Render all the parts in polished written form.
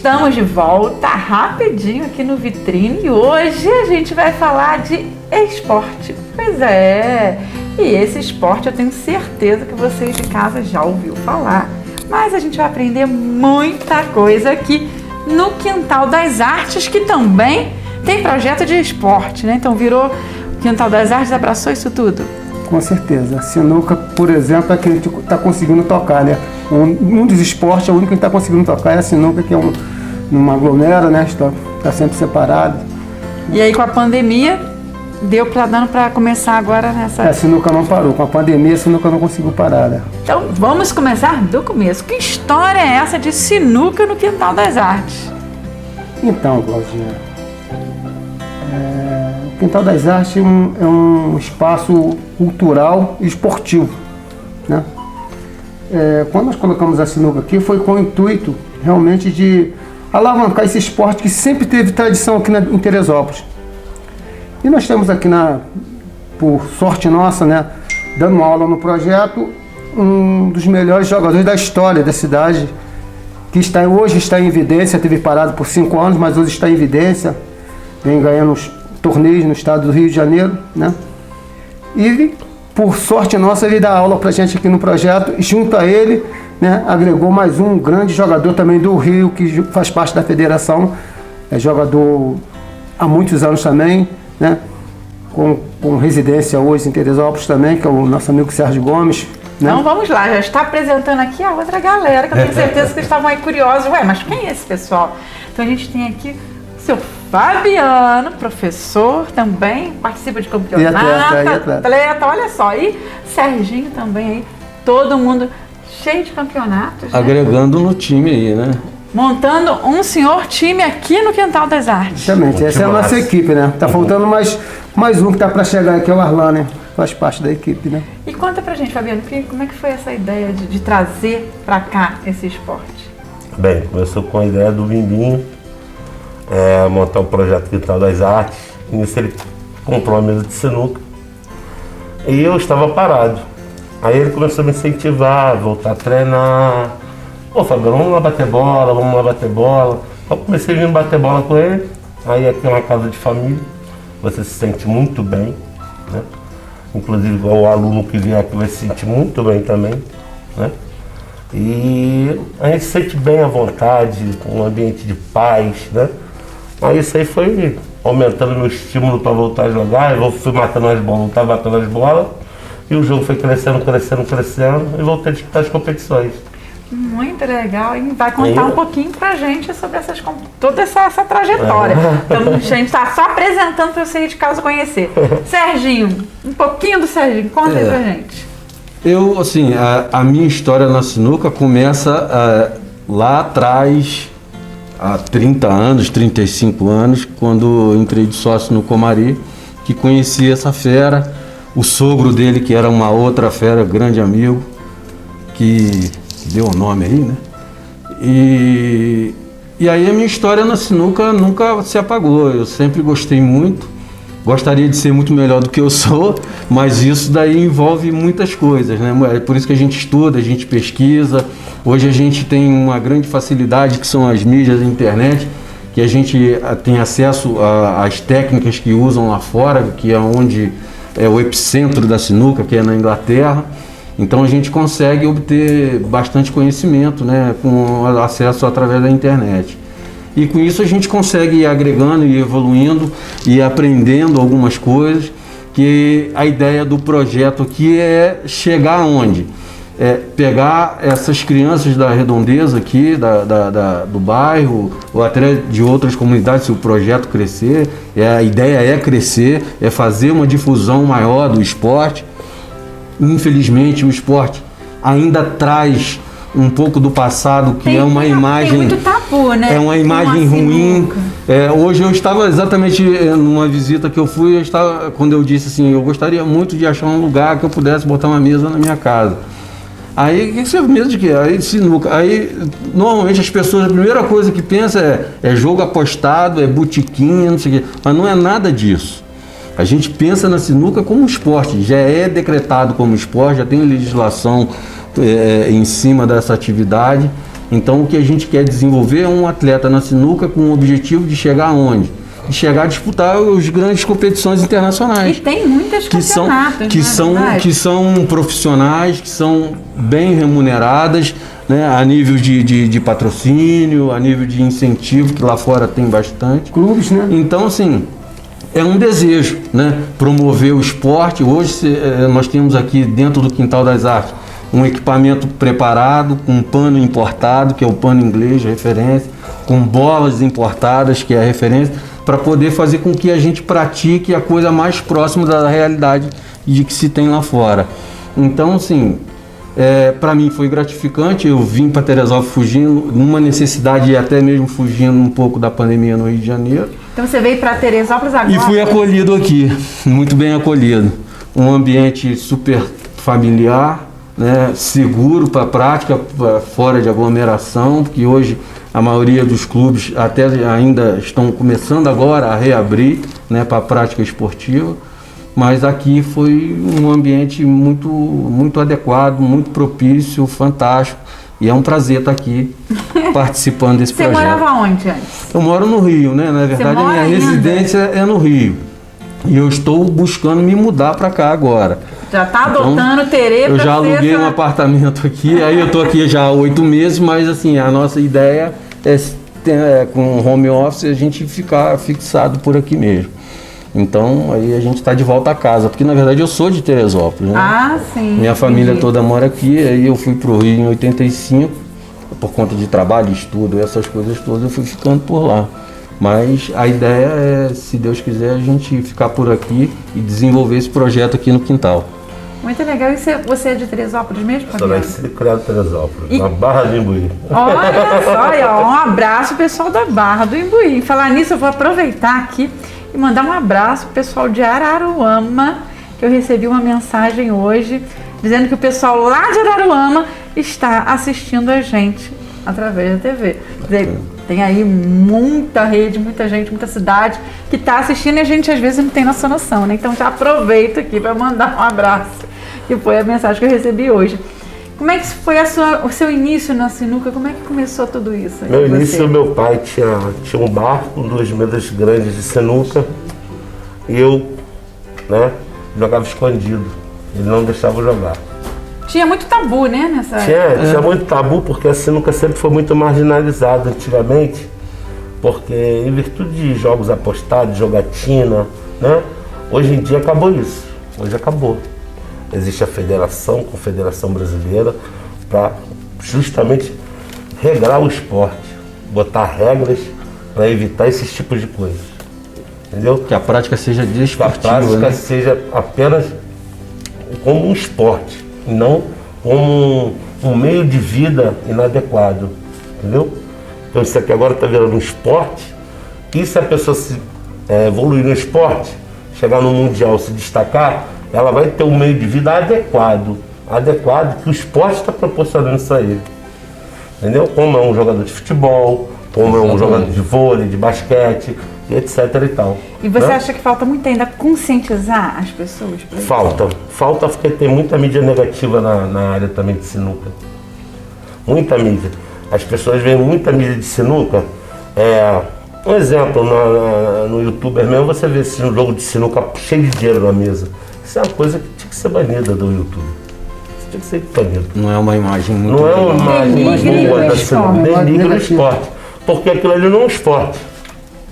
Estamos de volta rapidinho aqui no Vitrine e hoje a gente vai falar de esporte. Pois é, e esse esporte eu tenho certeza que vocês de casa já ouviu falar, mas a gente vai aprender muita coisa aqui no Quintal das Artes, que também tem projeto de esporte, né? Então virou Quintal das Artes, abraçou isso tudo? Com certeza. A sinuca, por exemplo, é que a gente está conseguindo tocar, né? Um dos esportes, o único que a gente está conseguindo tocar é a sinuca, que é numa aglomera, né? Está sempre separado. E aí com a pandemia, dando para começar agora nessa... A sinuca não parou. Com a pandemia, a sinuca não conseguiu parar, né? Então vamos começar do começo. Que história é essa de sinuca no Quintal das Artes? Então, Claudinha, o Quintal das Artes é um espaço cultural e esportivo, né? Quando nós colocamos a sinuca aqui, foi com o intuito realmente de alavancar esse esporte que sempre teve tradição aqui em Teresópolis. E nós temos aqui, por sorte nossa, né, dando uma aula no projeto, um dos melhores jogadores da história da cidade, que hoje está em evidência, teve parado por 5 anos, mas hoje está em evidência, vem ganhando os torneios no estado do Rio de Janeiro, né? E por sorte nossa, ele dá aula pra gente aqui no projeto, e junto a ele, né, agregou mais um grande jogador também do Rio, que faz parte da federação, é jogador há muitos anos também, né, com residência hoje em Teresópolis também, que é o nosso amigo Sérgio Gomes. Né? Então vamos lá, já está apresentando aqui a outra galera, que eu tenho certeza que vocês estavam aí curiosos. Ué, mas quem é esse pessoal? Então a gente tem aqui o seu Fabiano, professor também, participa de campeonato, atleta, olha só. E Serginho também aí, todo mundo cheio de campeonatos. Agregando no time aí, né? Montando um senhor time aqui no Quintal das Artes. Exatamente, essa é a nossa equipe, né? Tá faltando mais um que tá para chegar aqui, é o Arlan, né? Faz parte da equipe, né? E conta pra gente, Fabiano, como é que foi essa ideia de trazer pra cá esse esporte? Bem, começou com a ideia do Bimbinho, montar um projeto Quintal das Artes. Nisso ele comprou uma mesa de sinuca e eu estava parado. Aí ele começou a me incentivar, a voltar a treinar. Pô, Fabiano, vamos lá bater bola. Eu comecei a vir bater bola com ele. Aí aqui é uma casa de família, você se sente muito bem, né? Inclusive o aluno que vier aqui vai se sentir muito bem também, né? E a gente se sente bem à vontade, um ambiente de paz, né? Aí isso aí foi aumentando meu estímulo para voltar a jogar. Eu fui matando as bolas, estava matando as bolas, e o jogo foi crescendo, e voltei a disputar as competições. Muito legal, e vai contar um pouquinho pra gente sobre toda essa trajetória. Então a gente está só apresentando para você ir de casa conhecer. Serginho, um pouquinho do Serginho, conta aí pra gente. Eu, assim, a minha história na sinuca começa lá atrás, há 30 anos, 35 anos, quando eu entrei de sócio no Comari, que conheci essa fera, o sogro dele, que era uma outra fera, grande amigo, que deu o nome aí, né? E aí a minha história na sinuca nunca se apagou. Eu sempre gostei muito, gostaria de ser muito melhor do que eu sou, mas isso daí envolve muitas coisas, né? É por isso que a gente estuda, a gente pesquisa. Hoje a gente tem uma grande facilidade, que são as mídias da internet, que a gente tem acesso às técnicas que usam lá fora, que é onde é o epicentro da sinuca, que é na Inglaterra. Então a gente consegue obter bastante conhecimento, né, com acesso através da internet. E com isso a gente consegue ir agregando e evoluindo e aprendendo algumas coisas, que a ideia do projeto aqui é chegar aonde? Pegar essas crianças da redondeza aqui, do bairro, ou até de outras comunidades, se o projeto crescer, a ideia é crescer, é fazer uma difusão maior do esporte. Infelizmente o esporte ainda traz um pouco do passado, que é uma imagem... Tem muito tabu, né? É uma imagem ruim. Hoje eu estava exatamente numa visita que eu fui, quando eu disse assim, eu gostaria muito de achar um lugar que eu pudesse botar uma mesa na minha casa. Aí, o que você mesa de quê? Aí, sinuca. Aí, normalmente as pessoas, a primeira coisa que pensam é jogo apostado, é botiquinha, não sei o quê. Mas não é nada disso. A gente pensa na sinuca como esporte, já é decretado como esporte, já tem legislação em cima dessa atividade, Então o que a gente quer desenvolver é um atleta na sinuca com o objetivo de chegar aonde? De chegar a disputar as grandes competições internacionais. E tem muitas campeonatos, que são profissionais, que são bem remuneradas, né, a nível de patrocínio, a nível de incentivo, que lá fora tem bastante. Clubes, né? Então, assim, é um desejo, né, promover o esporte. Hoje nós temos aqui dentro do Quintal das Artes um equipamento preparado, com um pano importado, que é o pano inglês, referência, com bolas importadas, que é a referência, para poder fazer com que a gente pratique a coisa mais próxima da realidade de que se tem lá fora. Então, assim, para mim foi gratificante. Eu vim para Teresópolis fugindo, numa necessidade e até mesmo fugindo um pouco da pandemia no Rio de Janeiro. Então você veio para Teresópolis agora? E fui acolhido aqui, muito bem acolhido. Um ambiente super familiar, né, seguro para a prática, fora de aglomeração, porque hoje a maioria dos clubes até ainda estão começando agora a reabrir, né, para a prática esportiva, mas aqui foi um ambiente muito adequado, muito propício, fantástico, e é um prazer estar aqui participando desse projeto. Você morava onde antes? Eu moro no Rio, né? Na verdade a minha residência é no Rio, e eu estou buscando me mudar para cá agora. Já está adotando Terê. Eu já aluguei um apartamento aqui, aí eu estou aqui já há 8 meses, mas assim, a nossa ideia é com home office a gente ficar fixado por aqui mesmo. Então aí a gente está de volta a casa, porque na verdade eu sou de Teresópolis, né? Ah, sim. Minha família toda mora aqui, aí eu fui pro Rio em 85, por conta de trabalho, estudo, essas coisas todas, eu fui ficando por lá. Mas a ideia é, se Deus quiser, a gente ficar por aqui e desenvolver esse projeto aqui no quintal. Muito legal. E você é de Teresópolis mesmo, Sou Fabiano? nascido e criado em Teresópolis, na Barra do Imbuí. Olha só, um abraço pessoal da Barra do Imbuí. Falar nisso, eu vou aproveitar aqui e mandar um abraço pro pessoal de Araruama, que eu recebi uma mensagem hoje dizendo que o pessoal lá de Araruama está assistindo a gente através da TV. Quer dizer, tem aí muita rede, muita gente, muita cidade que está assistindo e a gente às vezes não tem nossa noção, né? Então já aproveito aqui para mandar um abraço, que foi a mensagem que eu recebi hoje. Como é que foi o seu início na sinuca? Como é que começou tudo isso? Meu início, meu pai tinha um bar com 2 mesas grandes de sinuca e eu, né, jogava escondido. Ele não deixava eu jogar. Tinha muito tabu, né, nessa Tinha muito tabu, porque a sinuca sempre foi muito marginalizada antigamente, porque em virtude de jogos apostados, jogatina, né? Hoje em dia acabou isso. Hoje acabou. Existe a Confederação Brasileira, para justamente regrar o esporte, botar regras para evitar esses tipos de coisas. Entendeu? Que a prática seja desportiva, que a prática, né, seja apenas como um esporte, e não como um meio de vida inadequado. Entendeu? Então isso aqui agora está virando um esporte, e se a pessoa evoluir no esporte, chegar no Mundial, se destacar, ela vai ter um meio de vida adequado, que o esporte está proporcionando isso a ele. Entendeu? Como é um jogador de futebol, como é um jogador de vôlei, de basquete, etc e tal. E você acha que falta muito ainda conscientizar as pessoas? Falta porque tem muita mídia negativa na área também de sinuca. Muita mídia. As pessoas veem muita mídia de sinuca. Um exemplo, no YouTuber mesmo, você vê um jogo de sinuca cheio de dinheiro na mesa. Isso é uma coisa que tinha que ser banida do YouTube. Isso tinha que ser banido. Não é uma imagem muito... Não é uma imagem boa da sinuca. Denigra o esporte. esporte. Porque aquilo ali não é um esporte.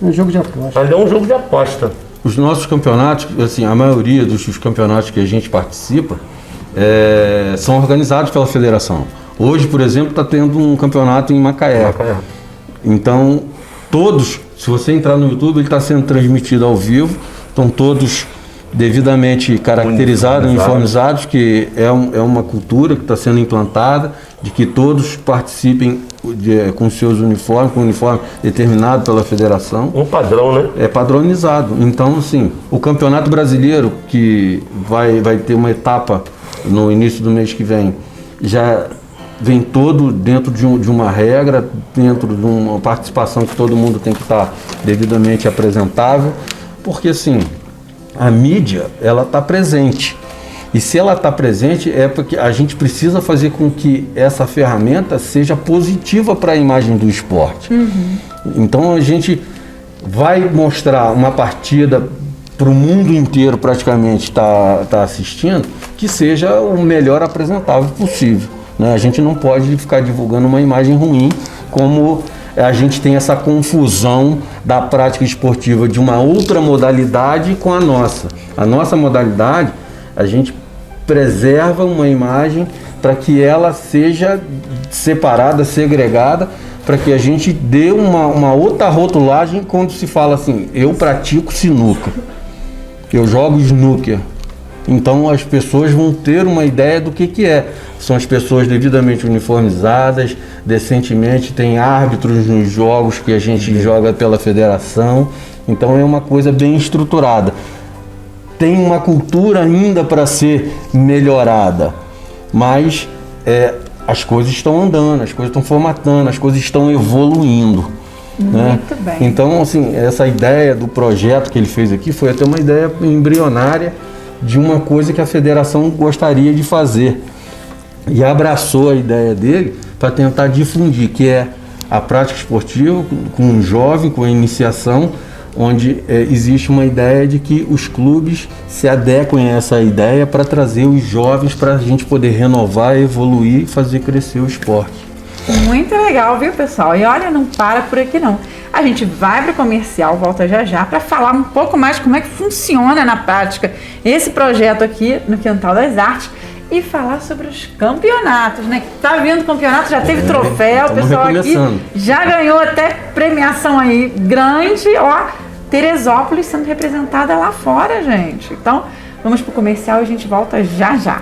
É um jogo de aposta. Ali é um jogo de aposta. Os nossos campeonatos, assim, a maioria dos campeonatos que a gente participa são organizados pela federação. Hoje, por exemplo, está tendo um campeonato em Macaé. Então, todos, se você entrar no YouTube, ele está sendo transmitido ao vivo, estão todos devidamente caracterizados, uniformizados, que é uma cultura que está sendo implantada, de que todos participem com seus uniformes, com um uniforme determinado pela federação. Um padrão, né? É padronizado. Então, assim, o Campeonato Brasileiro, que vai ter uma etapa no início do mês que vem, já vem todo dentro de uma regra, dentro de uma participação que todo mundo tem que estar devidamente apresentável, porque, assim, a mídia, ela está presente. E se ela está presente, é porque a gente precisa fazer com que essa ferramenta seja positiva para a imagem do esporte. Então a gente vai mostrar uma partida para o mundo inteiro praticamente tá assistindo, que seja o melhor apresentável possível, né? A gente não pode ficar divulgando uma imagem ruim, como a gente tem essa confusão da prática esportiva de uma outra modalidade com a nossa. A nossa modalidade, a gente preserva uma imagem para que ela seja separada, segregada, para que a gente dê uma outra rotulagem quando se fala assim, eu pratico sinuca, eu jogo snooker. Então as pessoas vão ter uma ideia do que é. São as pessoas devidamente uniformizadas, decentemente, tem árbitros nos jogos que a gente joga pela federação. Então é uma coisa bem estruturada. Tem uma cultura ainda para ser melhorada, mas as coisas estão andando, as coisas estão formatando, as coisas estão evoluindo. Né? Muito bem. Então, assim, essa ideia do projeto que ele fez aqui foi até uma ideia embrionária de uma coisa que a federação gostaria de fazer. E abraçou a ideia dele para tentar difundir, que é a prática esportiva com um jovem, com a iniciação, onde existe uma ideia de que os clubes se adequem a essa ideia para trazer os jovens para a gente poder renovar, evoluir e fazer crescer o esporte. Muito legal, viu, pessoal? E olha, não para por aqui não. A gente vai para o comercial, volta já já, para falar um pouco mais como é que funciona na prática esse projeto aqui no Quintal das Artes e falar sobre os campeonatos, né? Tá vindo campeonato, já teve troféu, o pessoal aqui já ganhou até premiação aí grande, ó, Teresópolis sendo representada lá fora, gente. Então, vamos pro comercial e a gente volta já já.